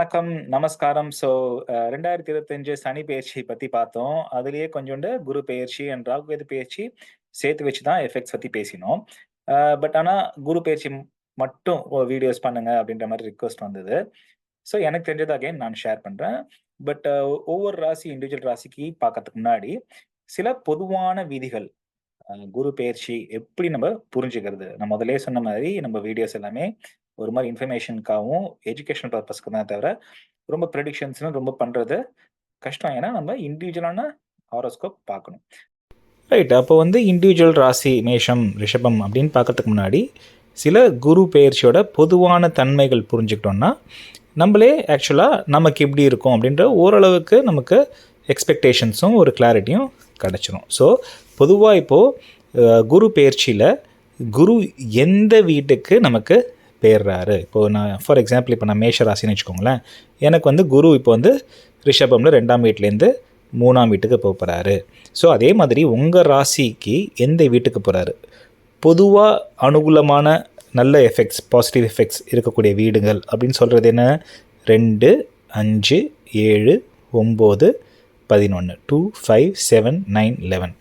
வணக்கம், நமஸ்காரம். 2025 சனி பெயர்ச்சி பத்தி பார்த்தோம். அதிலேயே கொஞ்சோண்டு குரு பெயர்ச்சி அண்ட் ராகு கேது பெயர்ச்சி சேர்த்து வச்சு தான் எஃபெக்ட்ஸ் பத்தி பேசினோம். ஆனா குரு பெயர்ச்சி மட்டும் வீடியோஸ் பண்ணுங்க அப்படின்ற மாரி ரிக்வெஸ்ட் வந்தது. எனக்கு தெரிஞ்சத அகைன் நான் ஷேர் பண்றேன். பட் ஒவ்வொரு ராசி இண்டிவிஜுவல் ராசிக்கு பார்க்கறதுக்கு முன்னாடி, சில பொதுவான விதிகள் குரு பெயர்ச்சி எப்படி நம்ம புரிஞ்சுக்கிறது? நான் முதல்லயே சொன்ன மாரி நம்ம வீடியோஸ் எல்லாமே ஒரு மாரி இன்ஃபர்மேஷனுக்காகவும், எஜுகேஷனல் பர்ப்பஸ்க்கு தான் தவிர, ரொம்ப பிரெடிக்ஷன்ஸ்ன்னு ரொம்ப பண்றது கஷ்டம். ஏன்னா, நம்ம இண்டிவிஜுவலான ஹாரோஸ்கோப் பார்க்கணும். ரைட். அப்போ இண்டிவிஜுவல் ராசி மேஷம், ரிஷபம் அப்படின்னு பார்க்கறதுக்கு முன்னாடி, சில குரு பெயர்ச்சியோட பொதுவான தன்மைகள் புரிஞ்சுக்கிட்டோம்னா, நம்மளே ஆக்சுவலாக நமக்கு எப்படி இருக்கும் அப்படின்ற ஓரளவுக்கு நமக்கு எக்ஸ்பெக்டேஷன்ஸும் ஒரு கிளாரிட்டியும் கிடச்சிரும். பொதுவாக இப்போது குரு பெயர்ச்சியில் குரு எந்த வீட்டுக்கு நமக்கு பெயர்றாரு. இப்போது நான் ஃபார் எக்ஸாம்பிள் இப்போ நான் மேஷ ராசின்னு வச்சுக்கோங்களேன். எனக்கு குரு இப்போ ரிஷபமில் 2ஆம் வீட்டிலேருந்து 3ஆம் வீட்டுக்கு போகிறாரு. அதே மாதிரி உங்கள் ராசிக்கு எந்த வீட்டுக்கு போகிறாரு, பொதுவாக அனுகூலமான நல்ல எஃபெக்ட்ஸ், பாசிட்டிவ் எஃபெக்ட்ஸ் இருக்கக்கூடிய வீடுகள் அப்படின்னு சொல்கிறது என்ன? 2, 5, 7, 9, 11, 2, 5, 7, 9, 11.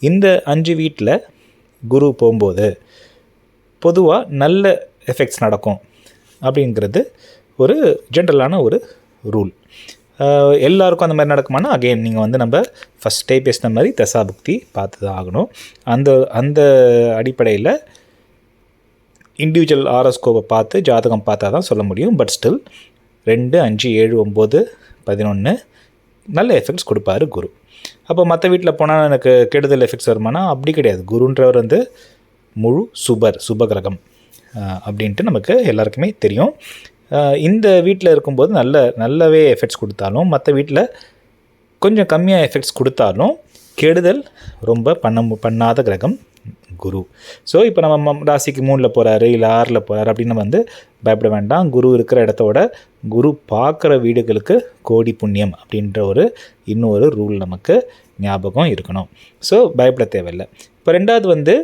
இந்த 5 வீட்டில் குரு போகும்போது பொதுவாக நல்ல எஃபெக்ட்ஸ் நடக்கும் அப்படிங்கிறது ஒரு ஜென்ரலான ஒரு ரூல். எல்லாருக்கும் அந்த மாதிரி நடக்குமானா அகெயின் நீங்கள் நம்ம ஃபஸ்ட்டே பேசின மாதிரி தசாபுக்தி பார்த்து தான் ஆகணும். அந்த அடிப்படையில் இண்டிவிஜுவல் ஹாரோஸ்கோப்பை பார்த்து ஜாதகம் பார்த்தா தான் சொல்ல முடியும். பட் ஸ்டில் 2, 5, 7, 9, 11 நல்ல எஃபெக்ட்ஸ் கொடுப்பாரு குரு. அப்போ மற்ற வீட்டில் போனால் எனக்கு கெடுதல் எஃபெக்ட்ஸ் வருமானா அப்படி கிடையாது. குருன்றவர் முழு சுபகிரகம் அப்படின்ட்டு நமக்கு எல்லாருக்குமே தெரியும். இந்த வீட்டில் இருக்கும்போது நல்லாவே எஃபெக்ட்ஸ் கொடுத்தாலும், மற்ற வீட்டில் கொஞ்சம் கம்மியாக எஃபெக்ட்ஸ் கொடுத்தாலும் கெடுதல் ரொம்ப பண்ணாத கிரகம் குரு. இப்போ நம்ம ராசிக்கு 3ல் போகிறாரு இல்லை 6ல் போகிறாரு அப்படின்னு பயப்பட வேண்டாம். குரு இருக்கிற இடத்தோட குரு பார்க்குற வீடுகளுக்கு கோடி புண்ணியம் அப்படின்ற இன்னொரு ரூல் நமக்கு ஞாபகம் இருக்கணும். பயப்பட தேவையில்லை. இப்போ 2வது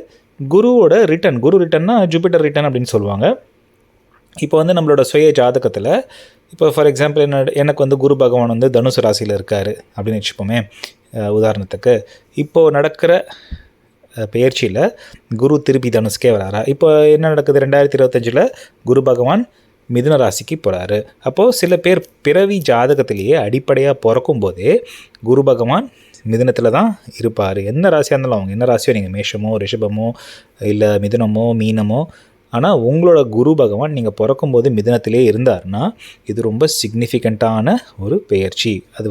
குருவோட ரிட்டன். குரு ரிட்டன்னா ஜூபிட்டர் ரிட்டன் அப்படின்னு சொல்லுவாங்க. இப்போ நம்மளோட சுய ஜாதகத்தில் இப்போ ஃபார் எக்ஸாம்பிள் எனக்கு குரு பகவான் தனுசு ராசியில் இருக்கார் அப்படின்னு வச்சுப்போமே. உதாரணத்துக்கு இப்போது நடக்கிற பெயர்ச்சியில் குரு திருப்பி தனுஷ்கே வராரா? இப்போ என்ன நடக்குது? 2025 குரு பகவான் மிதுன ராசிக்கு போகிறாரு. அப்போது சில பேர் பிறவி ஜாதகத்திலேயே அடிப்படையாக பிறக்கும் போதே குரு பகவான் மிதுனத்தில் தான் இருப்பார். என்ன ராசியாக இருந்தாலும் அவங்க என்ன ராசியோ, நீங்கள் மேஷமோ ரிஷபமோ இல்லை மிதுனமோ மீனமோ, ஆனால் உங்களோட குரு பகவான் நீங்கள் பிறக்கும்போது மிதுனத்திலே இருந்தார்னா இது ரொம்ப சிக்னிஃபிகண்ட்டான ஒரு பெயர்ச்சி. அது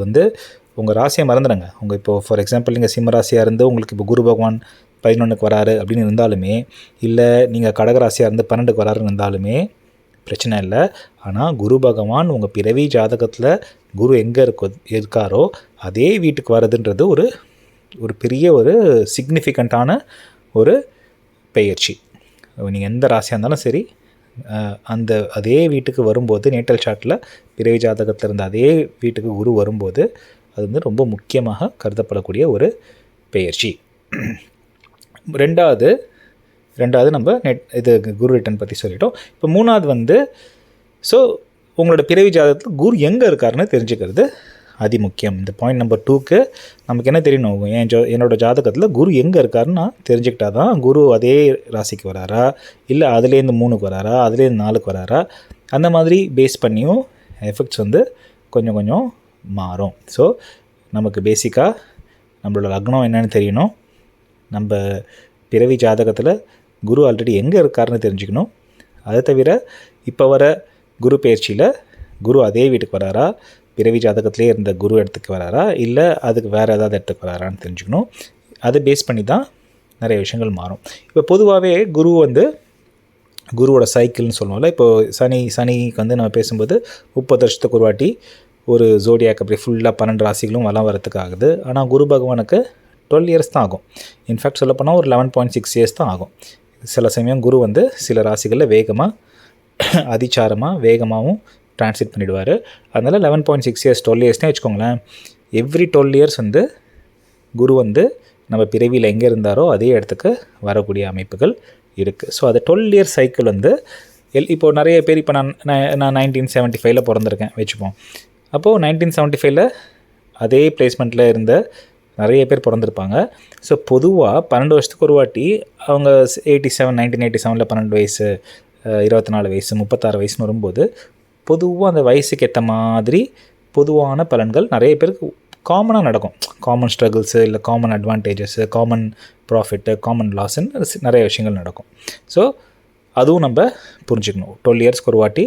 உங்கள் ராசியை மறந்துடுங்க. உங்கள் இப்போது ஃபார் எக்ஸாம்பிள் நீங்கள் சிம்ம ராசியாக இருந்து உங்களுக்கு இப்போ குரு பகவான் 11க்கு வராரு அப்படின்னு இருந்தாலுமே, இல்லை நீங்கள் கடகராசியாக இருந்து 12க்கு வராருன்னு இருந்தாலுமே பிரச்சனை இல்லை. ஆனால் குரு பகவான் உங்கள் பிறவி ஜாதகத்தில் குரு எங்கே இருக்காரோ அதே வீட்டுக்கு வர்றதுன்றது ஒரு பெரிய ஒரு சிக்னிஃபிகண்ட்டான ஒரு பெயர்ச்சி. நீங்கள் எந்த ராசியாக இருந்தாலும் சரி, அதே வீட்டுக்கு வரும்போது நேட்டல் சார்ட்டில் பிறவி ஜாதகத்தில் இருந்த அதே வீட்டுக்கு குரு வரும்போது அது ரொம்ப முக்கியமாக கருதப்படக்கூடிய ஒரு பெயர்ச்சி. ரெண்டாவது நம்ம இது குரு ரிட்டன் பற்றி சொல்லிட்டோம். இப்போ 3வது உங்களோட பிறவி ஜாதகத்தில் குரு எங்கே இருக்காருன்னு தெரிஞ்சுக்கிறது அதிமுக்கியம். இந்த பாயிண்ட் நம்பர் 2க்கு நமக்கு என்ன தெரியணும்? என்னோடய ஜாதகத்தில் குரு எங்கே இருக்காருன்னு தெரிஞ்சுக்கிட்டா தான் குரு அதே ராசிக்கு வராரா, இல்லை அதுலேருந்து 3க்கு வராரா, அதுலேருந்து 4க்கு வராரா, அந்த மாதிரி பேஸ் பண்ணியும் எஃபெக்ட்ஸ் கொஞ்சம் கொஞ்சம் மாறும். நமக்கு பேசிக்காக நம்மளோட லக்னம் என்னென்னு தெரியணும். நம்ம பிறவி ஜாதகத்தில் குரு ஆல்ரெடி எங்கே இருக்காருன்னு தெரிஞ்சுக்கணும். அதை தவிர இப்போ வர குரு பெயர்ச்சியில் குரு அதே வீட்டுக்கு வராரா, பிறவி ஜாதகத்திலே இருந்த குரு இடத்துக்கு வராரா, இல்லை அதுக்கு வேறு ஏதாவது இடத்துக்கு வராரான்னு தெரிஞ்சுக்கணும். அதை பேஸ் பண்ணி தான் நிறைய விஷயங்கள் மாறும். இப்போ பொதுவாகவே குரு குருவோட சைக்கிள்னு சொல்லுவோம்ல. இப்போது சனிக்கு நம்ம பேசும்போது 30 வருஷத்துக்கு ஒரு வாட்டி ஒரு ஜோடியாக் அப்படி ஃபுல்லாக 12 ராசிகளும் வலம் வரத்துக்கு ஆகுது. ஆனால் குரு பகவானுக்கு 12 இயர்ஸ் தான் ஆகும். இன்ஃபேக்ட் சொல்லப்போனால் ஒரு 11.6 இயர்ஸ் தான் ஆகும். சில சமயம் குரு சில ராசிகளில் வேகமாகவும் ட்ரான்ஸ்லேட் பண்ணிவிடுவார். அதனால் 11.6 இயர்ஸ் 12 இயர்ஸ்னே வச்சுக்கோங்களேன். எவ்ரி 12 இயர்ஸ் குரு நம்ம பிறவியில் எங்கே இருந்தாரோ அதே இடத்துக்கு வரக்கூடிய அமைப்புகள் இருக்குது. அது 12 இயர் சைக்கிள் இப்போது நிறைய பேர் இப்போ நான் 1975 பிறந்திருக்கேன் வச்சுப்போம். அப்போது 1975 அதே பிளேஸ்மெண்ட்டில் இருந்த நிறைய பேர் பிறந்திருப்பாங்க. ஸோ பொதுவாக 12 வருஷத்துக்கு ஒரு வாட்டி அவங்க 1987 12 வயசு, 24 வயசு, 36 வயசுன்னு வரும்போது பொதுவாக அந்த வயசுக்கு ஏற்ற மாதிரி பொதுவான பலன்கள் நிறைய பேருக்கு காமனாக நடக்கும். காமன் ஸ்ட்ரகிள்ஸு, இல்லை காமன் அட்வான்டேஜஸ்ஸு, காமன் ப்ராஃபிட்டு, காமன் லாஸ்ன்னு நிறைய விஷயங்கள் நடக்கும். ஸோ அதுவும் நம்ம புரிஞ்சுக்கணும். 12 இயர்ஸ்க்கு ஒரு வாட்டி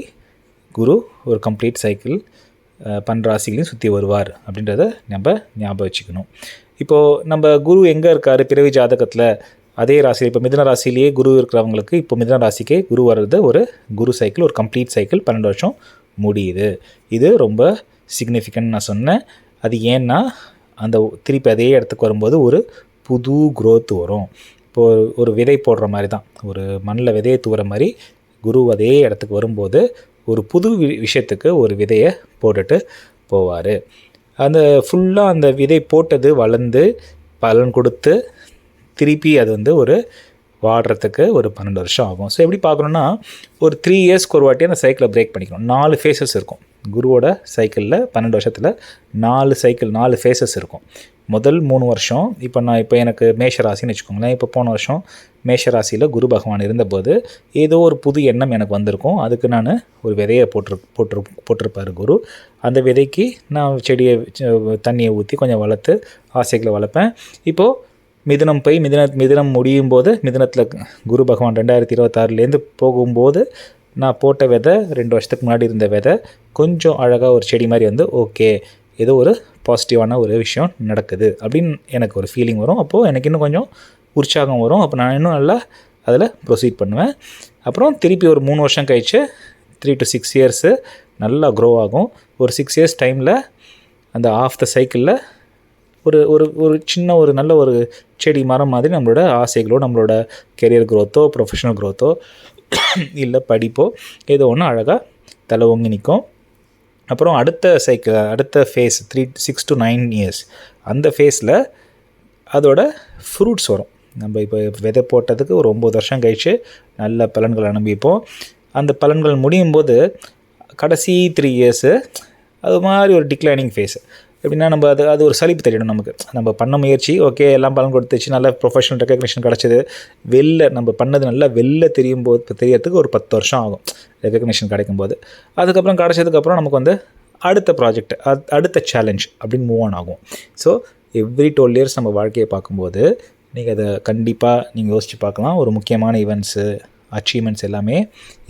குரு ஒரு கம்ப்ளீட் சைக்கிள் 12 ராசிகளையும் சுற்றி வருவார் அப்படின்றத நம்ம ஞாபகம் வச்சுக்கணும். இப்போது நம்ம குரு எங்கே இருக்கார் பிறவி ஜாதகத்தில், அதே ராசி இப்போ மிதுன ராசிலேயே குரு இருக்கிறவங்களுக்கு இப்போ மிதுன ராசிக்கே குரு வர்றது ஒரு குரு சைக்கிள், ஒரு கம்ப்ளீட் சைக்கிள் 12 வருஷம் முடியுது. இது ரொம்ப சிக்னிஃபிகண்ட் நான் சொன்னேன். அது ஏன்னா அந்த திருப்பி அதே இடத்துக்கு வரும்போது ஒரு புது growth வரும். இப்போது ஒரு விதை போடுற மாதிரி தான், ஒரு மண்ணில் விதையை தூவுற மாதிரி குரு அதே இடத்துக்கு வரும்போது ஒரு புது விஷயத்துக்கு ஒரு விதையை போட்டுட்டு போவார். அந்த ஃபுல்லாக அந்த விதை போட்டது வளர்ந்து பலன் கொடுத்து திருப்பி அது ஒரு வாடுறதுக்கு ஒரு 12 வருஷம் ஆகும். ஸோ எப்படி பார்க்கணுன்னா ஒரு 3 இயர்ஸ்க்கு ஒரு வாட்டி அந்த சைக்கிளை பிரேக் பண்ணிக்கணும். 4 ஃபேஸஸ் இருக்கும் குருவோட சைக்கிளில். 12 வருஷத்தில் 4 ஃபேஸஸ் இருக்கும். முதல் 3 வருஷம் இப்போ எனக்கு மேஷ ராசின்னு வச்சுக்கோங்களேன். இப்போ போன வருஷம் மேஷ ராசியில் குரு பகவான் இருந்தபோது ஏதோ ஒரு புது எண்ணம் எனக்கு வந்திருக்கும். அதுக்கு நான் ஒரு விதையை போட்டிருப்பார் குரு. அந்த விதைக்கு நான் செடியை தண்ணியை ஊற்றி கொஞ்சம் வளர்த்து ஆசைகளை வளர்ப்பேன். இப்போது மிதுனம் முடியும் போது, மிதுனத்தில் குரு பகவான் 2026 போகும்போது நான் போட்ட விதை 2 வருஷத்துக்கு முன்னாடி இருந்த விதை கொஞ்சம் அழகாக ஒரு செடி மாதிரி ஓகே ஏதோ ஒரு பாசிட்டிவான ஒரு விஷயம் நடக்குது அப்படின்னு எனக்கு ஒரு ஃபீலிங் வரும். அப்போது எனக்கு இன்னும் கொஞ்சம் உற்சாகம் வரும். அப்போ நான் இன்னும் நல்லா அதில் ப்ரொசீட் பண்ணுவேன். அப்புறம் திருப்பி ஒரு 3 வருஷம் கழிச்சு 3 to 6 இயர்ஸு நல்லா க்ரோ ஆகும். ஒரு 6 இயர்ஸ் டைமில் அந்த ஆஃப் த சைக்கிளில் ஒரு சின்ன ஒரு நல்ல ஒரு செடி மரம் மாதிரி நம்மளோட ஆசைகளோ, நம்மளோட கெரியர் க்ரோத்தோ, ப்ரொஃபஷனல் க்ரோத்தோ, இல்லை படிப்போ ஏதோ ஒன்று அழகாக தலை ஓங்கி நிற்கும். அப்புறம் அடுத்த ஃபேஸ் 6 to 9 இயர்ஸ் அந்த ஃபேஸில் அதோட ஃப்ரூட்ஸ் வரும். நம்ம இப்போ விதை போட்டதுக்கு ஒரு 9 வருஷம் கழித்து நல்ல பலன்கள் அனுபவிப்போம். அந்த பலன்கள் முடியும் போது கடைசி 3 இயர்ஸு அது மாதிரி ஒரு டிக்ளைனிங் ஃபேஸு. எப்படின்னா நம்ம அது ஒரு சலிப்பு தெரியணும் நமக்கு. நம்ம பண்ண முயற்சி ஓகே எல்லாம் பலன் கொடுத்துச்சு, நல்ல ப்ரொஃபஷனல் ரெக்கக்னிஷன் கிடச்சிது, நம்ம பண்ணது நல்லா தெரியறதுக்கு ஒரு 10 வருஷம் ஆகும் ரெக்கக்னிஷன் கிடைக்கும்போது. அதுக்கப்புறம் கிடச்சதுக்கப்புறம் நமக்கு அடுத்த ப்ராஜெக்ட், அடுத்த சேலஞ்ச் அப்படின்னு மூவ் ஆன் ஆகும். ஸோ எவ்ரி 12 இயர்ஸ் நம்ம வாழ்க்கையை பார்க்கும்போது நீங்கள் அதை கண்டிப்பாக நீங்கள் யோசித்து பார்க்கலாம். ஒரு முக்கியமான ஈவெண்ட்ஸு, அச்சீவ்மெண்ட்ஸ் எல்லாமே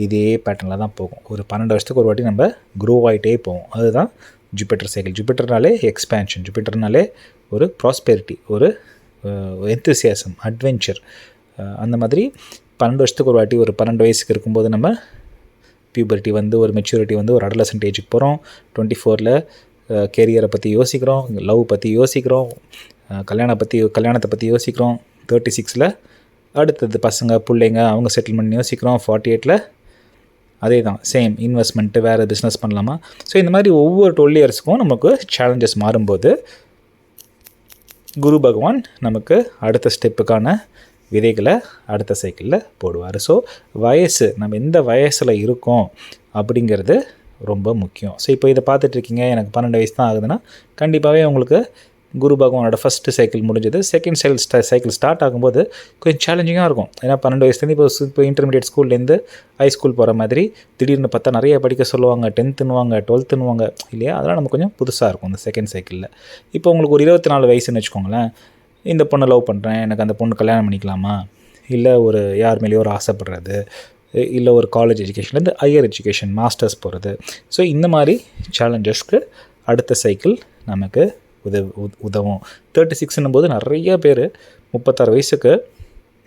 இதே பேட்டர்னில் தான் போகும். ஒரு 12 வருஷத்துக்கு ஒரு வாட்டி நம்ம க்ரோ ஆகிட்டே போவோம். அதுதான் ஜூபிட்டர் சைக்கிள். ஜூபிட்டர்னாலே எக்ஸ்பேன்ஷன், ஜூபிட்டர்னாலே ஒரு ப்ராஸ்பெரிட்டி, ஒரு எந்தூசியாசம், அட்வென்ச்சர். அந்த மாதிரி 12 வருஷத்துக்கு ஒரு வாட்டி ஒரு 12 வயசுக்கு இருக்கும்போது நம்ம பியூபர்ட்டி ஒரு மெச்சூரிட்டி ஒரு அடலசன்ட் ஏஜுக்கு போகிறோம். 24ல் கெரியரை பற்றி யோசிக்கிறோம், லவ் பற்றி யோசிக்கிறோம், கல்யாணத்தை பற்றி யோசிக்கிறோம். 36ல் அடுத்தது பசங்க பிள்ளைங்க அவங்க செட்டில்மெண்ட் யோசிக்கிறோம். 48ல் அதே தான் சேம் இன்வெஸ்ட்மெண்ட்டு, வேறு பிஸ்னஸ் பண்ணலாமா. ஸோ இந்த மாதிரி ஒவ்வொரு 12 இயர்ஸ்க்கும் நமக்கு சேலஞ்சஸ் மாறும்போது குரு பகவான் நமக்கு அடுத்த ஸ்டெப்புக்கான விதைகளை அடுத்த சைக்கிளில் போடுவார். ஸோ நம்ம எந்த வயசில் இருக்கோம் அப்படிங்கிறது ரொம்ப முக்கியம். ஸோ இப்போ இதை பார்த்துட்ருக்கீங்க, எனக்கு 12 வயசு தான் ஆகுதுன்னா கண்டிப்பாகவே உங்களுக்கு குரு பகவானோட ஃபஸ்ட்டு சைக்கிள் முடிஞ்சது. செகண்ட் சைக்கிள் ஸ்டார்ட் ஆகும்போது கொஞ்சம் சேலஞ்சிங்காக இருக்கும். ஏன்னா 12 வயசுலேருந்து இப்போ இன்டர்மீடியட் ஸ்கூல்லேருந்து ஹை ஸ்கூல் போகிற மாதிரி திடீர்னு பார்த்தா நிறைய படிக்க சொல்லுவாங்க, 10th 12th இல்லையா. அதெல்லாம் நமக்கு கொஞ்சம் புதுசாக இருக்கும் அந்த செகண்ட் சைக்கிளில். இப்போ உங்களுக்கு ஒரு 24 வயசுன்னு வச்சுக்கோங்களேன். இந்த பொண்ணை லவ் பண்ணுறேன், எனக்கு அந்த பொண்ணு கல்யாணம் பண்ணிக்கலாமா, இல்லை ஒரு யார் மேலேயோ ஒரு ஆசைப்படுறது, இல்லை ஒரு காலேஜ் எஜுகேஷன்லேருந்து ஹையர் எஜுகேஷன் மாஸ்டர்ஸ் போகிறது. ஸோ இந்த மாதிரி சேலஞ்சஸ்க்கு அடுத்த சைக்கிள் நமக்கு உதவும். 36ன்னும் போது நிறைய பேர் 36 வயசுக்கு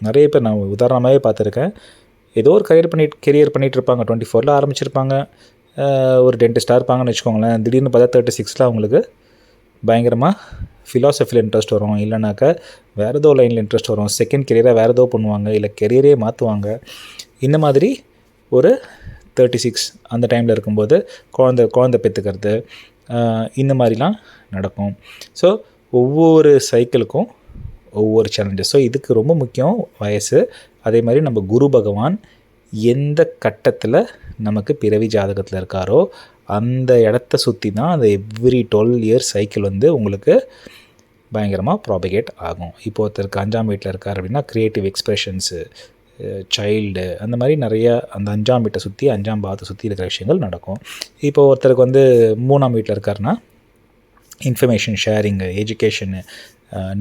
நிறைய பேர் நான் உதாரணமாகவே பார்த்துருக்கேன். ஏதோ ஒரு கெரியர் பண்ணிகிட்ருப்பாங்க. 24ல் ஆரம்பிச்சிருப்பாங்க, ஒரு டென்டிஸ்டாக இருப்பாங்கன்னு வச்சுக்கோங்களேன். திடீர்னு பார்த்தா 36ல் அவங்களுக்கு பயங்கரமாக ஃபிலாசபியில் இன்ட்ரெஸ்ட் வரும், இல்லைனாக்கா வேறு ஏதோ லைனில் இன்ட்ரெஸ்ட் வரும், செகண்ட் கெரியராக வேறு ஏதோ பண்ணுவாங்க, இல்லை கெரியரே மாற்றுவாங்க. இந்த மாதிரி ஒரு 36 அந்த டைமில் இருக்கும்போது குழந்தை பெற்றுக்கிறது, இந்த மாதிரிலாம் நடக்கும். ஸோ ஒவ்வொரு சைக்கிளுக்கும் ஒவ்வொரு சேலஞ்சஸ். ஸோ இதுக்கு ரொம்ப முக்கியம் வயசு. அதே மாதிரி நம்ம குரு பகவான் எந்த கட்டத்தில் நமக்கு பிறவி ஜாதகத்தில் இருக்காரோ அந்த இடத்த சுற்றி தான் அந்த எவ்ரி 12 இயர்ஸ் சைக்கிள் வந்து உங்களுக்கு பயங்கரமாக ப்ராபகேட் ஆகும். இப்போ ஒருத்தருக்கு 5ஆம் வீட்டில் இருக்கார் அப்படின்னா க்ரியேட்டிவ் எக்ஸ்ப்ரெஷன்ஸு, சைல்டு, அந்த மாதிரி நிறைய அந்த 5ஆம் வீட்டை சுற்றி 5ஆம் பாவத்தை சுற்றி இருக்கிற விஷயங்கள் நடக்கும். இப்போ ஒருத்தருக்கு வந்து 3ஆம் வீட்டில் இருக்காருன்னா இன்ஃபர்மேஷன் ஷேரிங்கு, எஜுகேஷனு,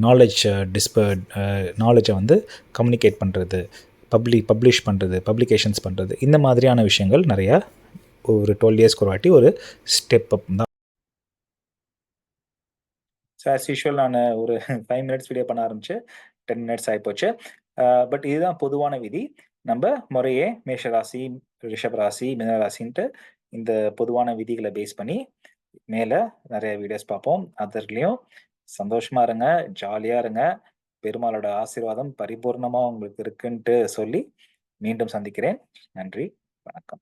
நாலேஜ் நாலேஜை வந்து கம்யூனிகேட் பண்ணுறது, பப்ளிஷ் பண்ணுறது, பப்ளிகேஷன்ஸ் பண்ணுறது, இந்த மாதிரியான விஷயங்கள் நிறையா ஒரு 12 இயர்ஸ்க்கு ஒரு வாட்டி ஒரு ஸ்டெப் அப் தான். ஸோ ஆஸ் யூஷுவல் நான் ஒரு 5 மினிட்ஸ் வீடியோ பண்ண ஆரம்பிச்சு 10 மினிட்ஸ் ஆகிப்போச்சு. பட் இதுதான் பொதுவான விதி. நம்ம முறையே மேஷராசி, ரிஷபராசி, மிதனராசின்ட்டு இந்த பொதுவான விதிகளை பேஸ் பண்ணி மேலே நிறைய வீடியோஸ் பார்ப்போம். அதர்லேயும் சந்தோஷமா இருங்க, ஜாலியா இருங்க. பெருமாளோட ஆசீர்வாதம் பரிபூர்ணமா உங்களுக்கு இருக்குன்ட்டு சொல்லி மீண்டும் சந்திக்கிறேன். நன்றி, வணக்கம்.